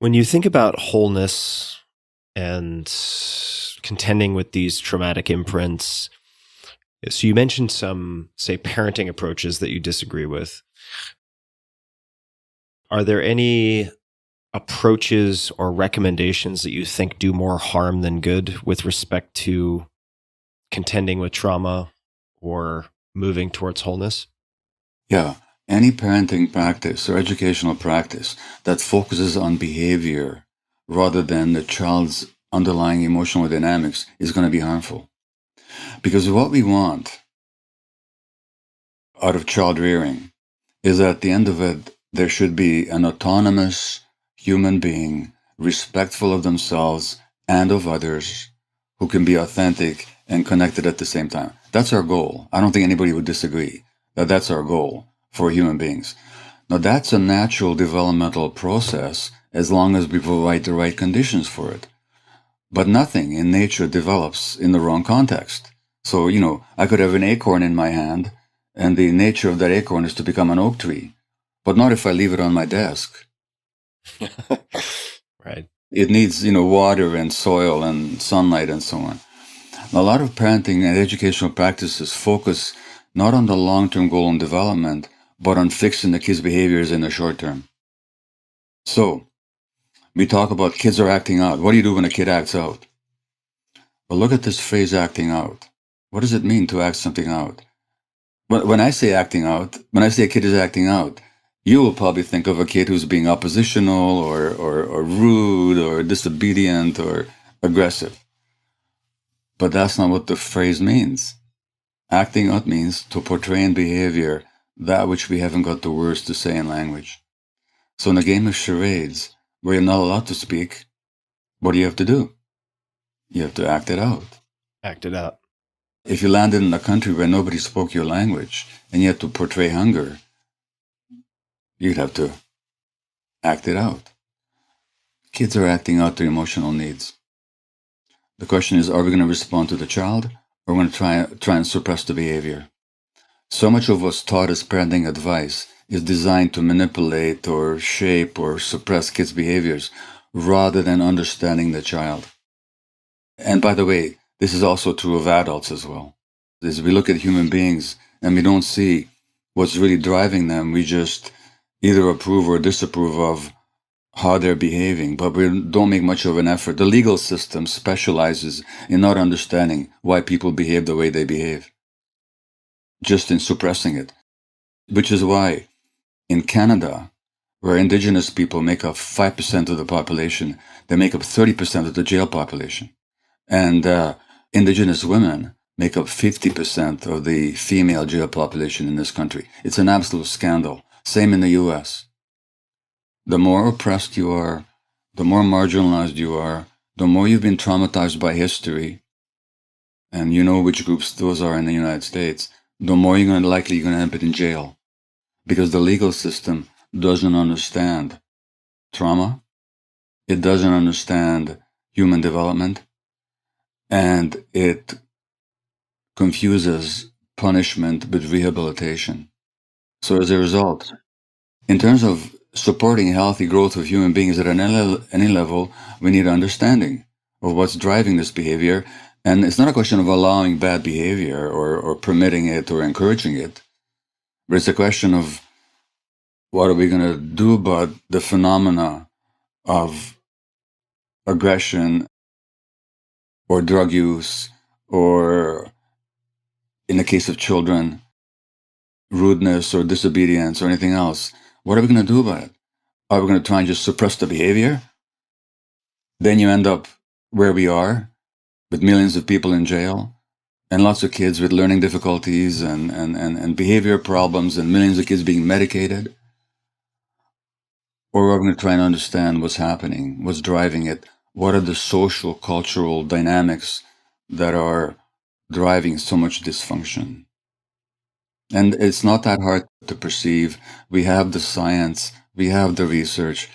When you think about wholeness and contending with these traumatic imprints, so you mentioned some, say, parenting approaches that you disagree with. Are there any approaches or recommendations that you think do more harm than good with respect to contending with trauma or moving towards wholeness? Yeah, any parenting practice or educational practice that focuses on behavior rather than the child's underlying emotional dynamics is going to be harmful. Because what we want out of child rearing is that at the end of it, there should be an autonomous human being, respectful of themselves and of others, who can be authentic and connected at the same time. That's our goal. I don't think anybody would disagree that that's our goal for human beings. Now, that's a natural developmental process as long as we provide the right conditions for it. But nothing in nature develops in the wrong context. So, I could have an acorn in my hand, and the nature of that acorn is to become an oak tree, but not if I leave it on my desk. Right. It needs, water and soil and sunlight and so on. A lot of parenting and educational practices focus not on the long-term goal and development, but on fixing the kids' behaviors in the short term. So, we talk about kids are acting out. What do you do when a kid acts out? Well, look at this phrase, acting out. What does it mean to act something out? When I say acting out, when I say a kid is acting out, you will probably think of a kid who's being oppositional or rude or disobedient or aggressive. But that's not what the phrase means. Acting out means to portray in behavior that which we haven't got the words to say in language. So in a game of charades, where you're not allowed to speak, what do you have to do? You have to act it out. Act it out. If you landed in a country where nobody spoke your language and you had to portray hunger, you'd have to act it out. Kids are acting out their emotional needs. The question is, are we going to respond to the child, or are we going to try and suppress the behavior? So much of what's taught as parenting advice is designed to manipulate or shape or suppress kids' behaviors rather than understanding the child. And by the way, this is also true of adults as well. As we look at human beings and we don't see what's really driving them, we just either approve or disapprove of how they're behaving, but we don't make much of an effort. The legal system specializes in not understanding why people behave the way they behave, just in suppressing it. Which is why in Canada, where Indigenous people make up 5% of the population, they make up 30% of the jail population. And Indigenous women make up 50% of the female jail population in this country. It's an absolute scandal. Same in the US. The more oppressed you are, the more marginalized you are, the more you've been traumatized by history, and you know which groups those are in the United States, the more you're going to end up in jail. Because the legal system doesn't understand trauma, it doesn't understand human development, and it confuses punishment with rehabilitation. So as a result, in terms of supporting healthy growth of human beings at any level, we need understanding of what's driving this behavior. And it's not a question of allowing bad behavior or permitting it or encouraging it, but it's a question of what are we going to do about the phenomena of aggression or drug use, or in the case of children, rudeness or disobedience or anything else. What are we going to do about it? Are we going to try and just suppress the behavior? Then you end up where we are, with millions of people in jail and lots of kids with learning difficulties and behavior problems and millions of kids being medicated. Or are we going to try and understand what's happening, what's driving it? What are the social, cultural dynamics that are driving so much dysfunction? And it's not that hard to perceive. We have the science, we have the research,